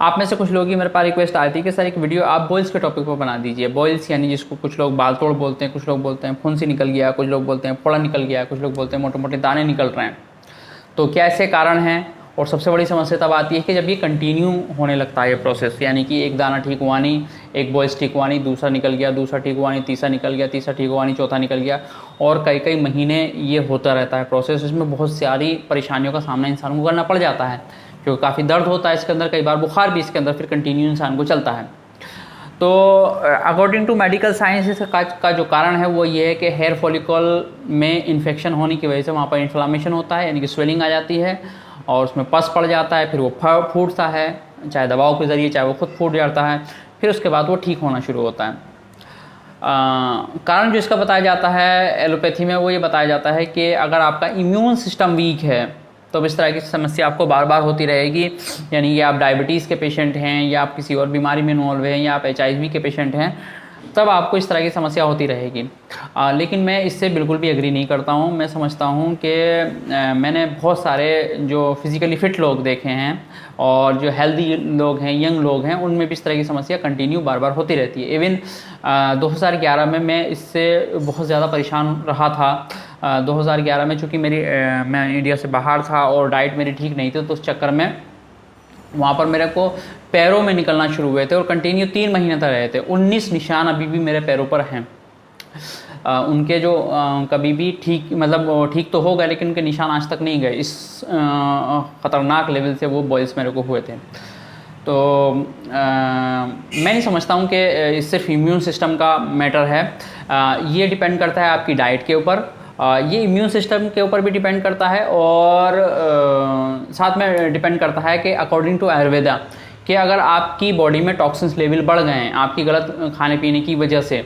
आप में से कुछ लोगों की मेरे पास रिक्वेस्ट आई थी कि सर एक वीडियो आप बॉयल्स के टॉपिक पर बना दीजिए। बॉयल्स यानी जिसको कुछ लोग बाल तोड़ बोलते हैं, कुछ लोग बोलते हैं फुंसी निकल गया, कुछ लोग बोलते हैं फोड़ा निकल गया, कुछ लोग बोलते हैं मोटे मोटे दाने निकल रहे हैं। तो क्या ऐसे कारण हैं? और सबसे बड़ी समस्या तब आती है कि जब ये कंटिन्यू होने लगता है ये प्रोसेस, यानी कि एक दाना ठीक हुआ नहीं, एक बॉयल्स ठीक हुआ नहीं, दूसरा निकल गया, दूसरा ठीक हुआ नहीं, तीसरा निकल गया, तीसरा ठीक हुआ नहीं, चौथा निकल गया, और कई कई महीने ये होता रहता है प्रोसेस। इसमें बहुत सारी परेशानियों का सामना इंसान को करना पड़ जाता है, क्योंकि काफ़ी दर्द होता है इसके अंदर, कई बार बुखार भी इसके अंदर फिर कंटिन्यू इंसान को चलता है। तो अकॉर्डिंग टू मेडिकल साइंस का जो कारण है वो ये है कि हेयर फॉलिकल में इन्फेक्शन होने की वजह से वहाँ पर इन्फ्लामेशन होता है, यानी कि स्वेलिंग आ जाती है और उसमें पस पड़ जाता है, फिर वो फूटता है, चाहे दवाओं के ज़रिए चाहे वो खुद फूट जाता है, फिर उसके बाद वो ठीक होना शुरू होता है। कारण जो इसका बताया जाता है एलोपैथी में वो ये बताया जाता है कि अगर आपका इम्यून सिस्टम वीक है तो इस तरह की समस्या आपको बार बार होती रहेगी। यानी कि आप डायबिटीज़ के पेशेंट हैं या आप किसी और बीमारी में इन्वॉल्व हैं या आप HIV के पेशेंट हैं, तब आपको इस तरह की समस्या होती रहेगी। लेकिन मैं इससे बिल्कुल भी एग्री नहीं करता हूँ। मैं समझता हूँ कि मैंने बहुत सारे जो फिज़िकली फ़िट लोग देखे हैं और जो हेल्दी लोग हैं, यंग लोग हैं, उनमें भी इस तरह की समस्या कंटिन्यू बार बार होती रहती है। इवन 2011 में मैं इससे बहुत ज़्यादा परेशान रहा था। 2011 में चूँकि मैं इंडिया से बाहर था और डाइट मेरी ठीक नहीं थी, तो उस चक्कर में वहाँ पर मेरे को पैरों में निकलना शुरू हुए थे और कंटिन्यू 3 महीने तक रहे थे। 19 निशान अभी भी मेरे पैरों पर हैं। उनके जो कभी भी ठीक, मतलब ठीक तो हो गए, लेकिन उनके निशान आज तक नहीं गए। इस ख़तरनाक लेवल से वो बॉयल्स मेरे को हुए थे। तो मैं नहीं समझता हूँ कि इस सिर्फ इम्यून सिस्टम का मैटर है। ये डिपेंड करता है आपकी डाइट के ऊपर, ये इम्यून सिस्टम के ऊपर भी डिपेंड करता है, और साथ में डिपेंड करता है कि अकॉर्डिंग टू आयुर्वेदा कि अगर आपकी बॉडी में टॉक्सिन्स लेवल बढ़ गए हैं आपकी गलत खाने पीने की वजह से,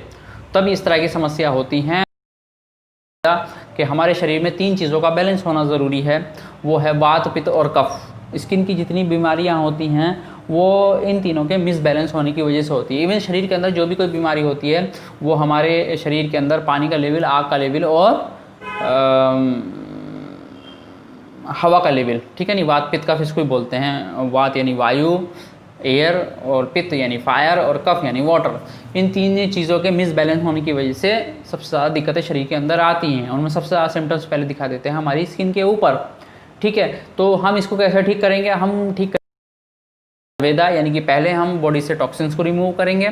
तब इस तरह की समस्या होती हैं। कि हमारे शरीर में 3 चीज़ों का बैलेंस होना ज़रूरी है, वो है वात, पित्त और कफ। स्किन की जितनी बीमारियां होती हैं वो इन तीनों के मिसबैलेंस होने की वजह से होती है। इवन शरीर के अंदर जो भी कोई बीमारी होती है वो हमारे शरीर के अंदर पानी का लेवल, आग का लेवल और हवा का लेवल, ठीक है नहीं, वात पित्त कफ इसको ही बोलते हैं। वात यानी वायु, एयर, और पित्त यानी फायर, और कफ यानी वाटर। इन 3 चीज़ों के मिसबैलेंस होने की वजह से सबसे ज़्यादा दिक्कतें शरीर के अंदर आती हैं। उनमें सबसे ज़्यादा सिम्टम्स पहले दिखा देते हैं हमारी स्किन के ऊपर, ठीक है। तो हम इसको कैसे ठीक करेंगे? हम ठीक वेदा, यानी कि पहले हम बॉडी से टॉक्सिन्स को रिमूव करेंगे।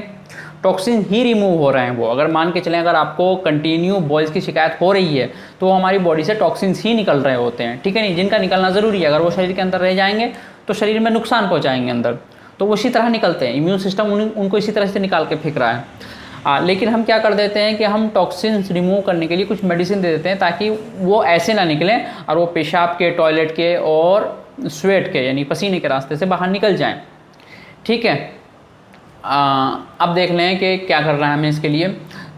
टॉक्सिन ही रिमूव हो रहे हैं वो, अगर मान के चलें अगर आपको कंटिन्यू बॉयल्स की शिकायत हो रही है तो हमारी बॉडी से टॉक्सिन्स ही निकल रहे होते हैं, ठीक है नहीं, जिनका निकलना ज़रूरी है। अगर वो शरीर के अंदर रह जाएंगे तो शरीर में नुकसान पहुँचाएंगे अंदर, तो वो इसी तरह निकलते हैं। इम्यून सिस्टम उनको इसी तरह से निकाल के फेंक रहा है। लेकिन हम क्या कर देते हैं कि हम टॉक्सिन्स रिमूव करने के लिए कुछ मेडिसिन दे देते हैं ताकि वो ऐसे ना निकलें और वो पेशाब के, टॉयलेट के और स्वेट के यानी पसीने के रास्ते से बाहर निकल जाएं, ठीक है। अब देख लें कि क्या करना है हमें इसके लिए।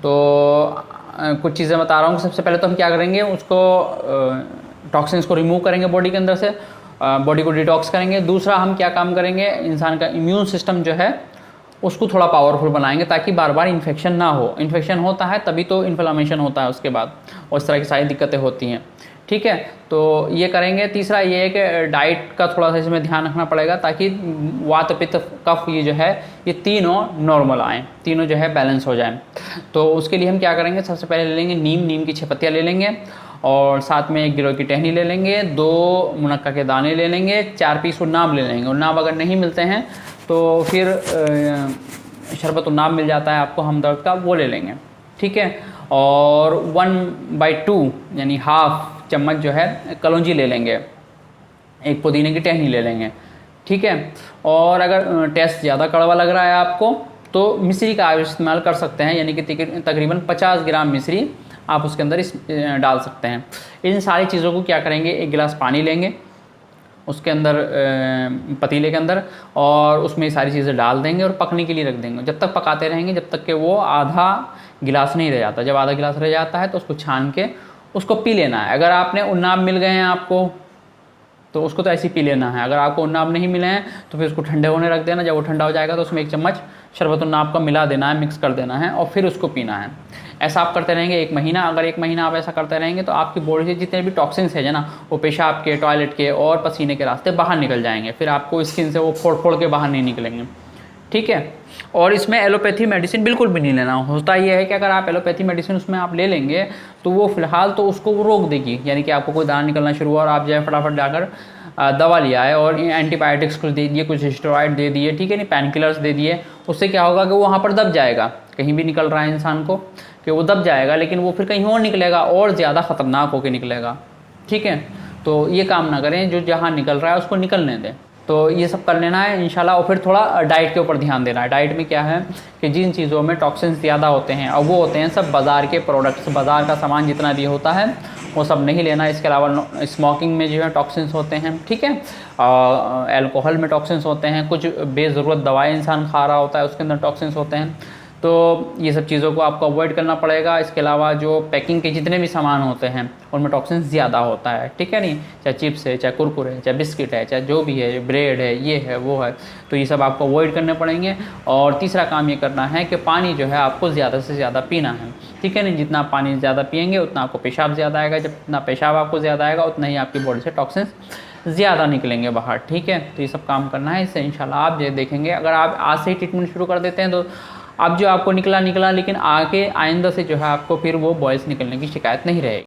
तो कुछ चीज़ें बता रहा हूँ। सबसे पहले तो हम क्या करेंगे, उसको टॉक्सिन्स को रिमूव करेंगे बॉडी के अंदर से, बॉडी को डिटॉक्स करेंगे। दूसरा हम क्या काम करेंगे, इंसान का इम्यून सिस्टम जो है उसको थोड़ा पावरफुल बनाएंगे ताकि बार बार इन्फेक्शन ना हो। इन्फेक्शन होता है तभी तो इन्फ्लामेशन होता है उसके बाद, और इस तरह की सारी दिक्कतें होती हैं, ठीक है। तो ये करेंगे। तीसरा ये है कि डाइट का थोड़ा सा इसमें ध्यान रखना पड़ेगा ताकि वात, पित्त, कफ ये जो है ये तीनों नॉर्मल आएँ, तीनों जो है बैलेंस हो जाएं। तो उसके लिए हम क्या करेंगे, सबसे पहले ले लेंगे नीम की 6 पत्तियाँ ले लेंगे, और साथ में 1 गिलोय की टहनी ले लेंगे, 2 मुनक्का के दाने ले लेंगे, 4 पीस उन्नाब ले लेंगे। उन्नाब अगर नहीं मिलते हैं तो फिर शरबत उन्नाब मिल जाता है आपको हमदर्द का, वो ले लेंगे, ठीक है। और 1/2 यानी हाफ चम्मच जो है कलौंजी ले लेंगे, 1 पुदीने की टहनी ले लेंगे, ठीक है। और अगर टेस्ट ज़्यादा कड़वा लग रहा है आपको तो मिश्री का आप इस्तेमाल कर सकते हैं, यानी कि तकरीबन 50 ग्राम मिश्री आप उसके अंदर डाल सकते हैं। इन सारी चीज़ों को क्या करेंगे, 1 गिलास पानी लेंगे उसके अंदर, पतीले के अंदर, और उसमें ये सारी चीज़ें डाल देंगे और पकने के लिए रख देंगे। जब तक पकाते रहेंगे जब तक कि वो आधा गिलास नहीं रह जाता। जब आधा गिलास रह जाता है तो उसको छान के उसको पी लेना है। अगर आपने उन्नाब मिल गए हैं आपको तो उसको तो ऐसे ही पी लेना है। अगर आपको उन्नाब नहीं मिले हैं तो फिर उसको ठंडे होने रख देना। जब वो ठंडा हो जाएगा तो उसमें 1 चम्मच शरबत उन्नाब का मिला देना है, मिक्स कर देना है और फिर उसको पीना है। ऐसा आप करते रहेंगे 1 महीना। अगर 1 महीना आप ऐसा करते रहेंगे तो आपकी बॉडी से जितने भी टॉक्सिन्स है ना, वो पेशाब के, टॉयलेट के और पसीने के रास्ते बाहर निकल जाएंगे। फिर आपको स्किन से वो फोड़ फोड़ के बाहर नहीं निकलेंगे, ठीक है। और इसमें एलोपैथी मेडिसिन बिल्कुल भी नहीं लेना। होता ये है कि अगर आप एलोपैथी मेडिसिन उसमें आप ले लेंगे तो वो फिलहाल तो उसको वो रोक देगी, यानी कि आपको कोई दाना निकलना शुरू हुआ और आप जो है फटाफट जाकर दवा लिया है और एंटीबायोटिक्स कुछ दे दिए, कुछ स्टेरॉइड दे दिए, ठीक है नहीं, पेन किलर्स दे दिए। उससे क्या होगा कि वो वहाँ पर दब जाएगा, कहीं भी निकल रहा है इंसान को कि वो दब जाएगा, लेकिन वो फिर कहीं और निकलेगा और ज़्यादा खतरनाक होकर निकलेगा, ठीक है। तो ये काम ना करें, जो जहाँ निकल रहा है उसको निकलने दें। तो ये सब कर लेना है इंशाल्लाह। और फिर थोड़ा डाइट के ऊपर ध्यान देना है। डाइट में क्या है कि जिन चीज़ों में टॉक्सिन्स ज़्यादा होते हैं और वो होते हैं सब बाज़ार के प्रोडक्ट्स, बाज़ार का सामान जितना भी होता है वो सब नहीं लेना। इसके अलावा स्मोकिंग में जो है टॉक्सिन्स होते हैं, ठीक है, अल्कोहल में टॉक्सिन्स होते हैं, कुछ बेज़रूरत दवाएं इंसान खा रहा होता है उसके अंदर टॉक्सिन्स होते हैं। तो ये सब चीज़ों को आपको अवॉइड करना पड़ेगा। इसके अलावा जो पैकिंग के जितने भी सामान होते हैं उनमें टॉक्सिन्स ज़्यादा होता है, ठीक है नहीं, चाहे चिप्स है, चाहे कुरकुरे है, चाहे बिस्किट है, चाहे जो भी है, ब्रेड है, ये है, वो है, तो ये सब आपको अवॉइड करने पड़ेंगे। और तीसरा काम ये करना है कि पानी जो है आपको ज़्यादा से ज़्यादा पीना है, ठीक है नहीं। जितना पानी ज़्यादा पिएंगे उतना आपको पेशाब ज़्यादा आएगा, जब इतना पेशाब आपको ज़्यादा आएगा उतना ही आपकी बॉडी से टॉक्सिन्स ज़्यादा निकलेंगे बाहर, ठीक है। तो ये सब काम करना है, इससे इंशाल्लाह आप जो देखेंगे, अगर आप आज से ही ट्रीटमेंट शुरू कर देते हैं तो अब जो आपको निकला, लेकिन आगे आइंदा से जो है आपको फिर वो बॉयल्स निकलने की शिकायत नहीं रहेगी।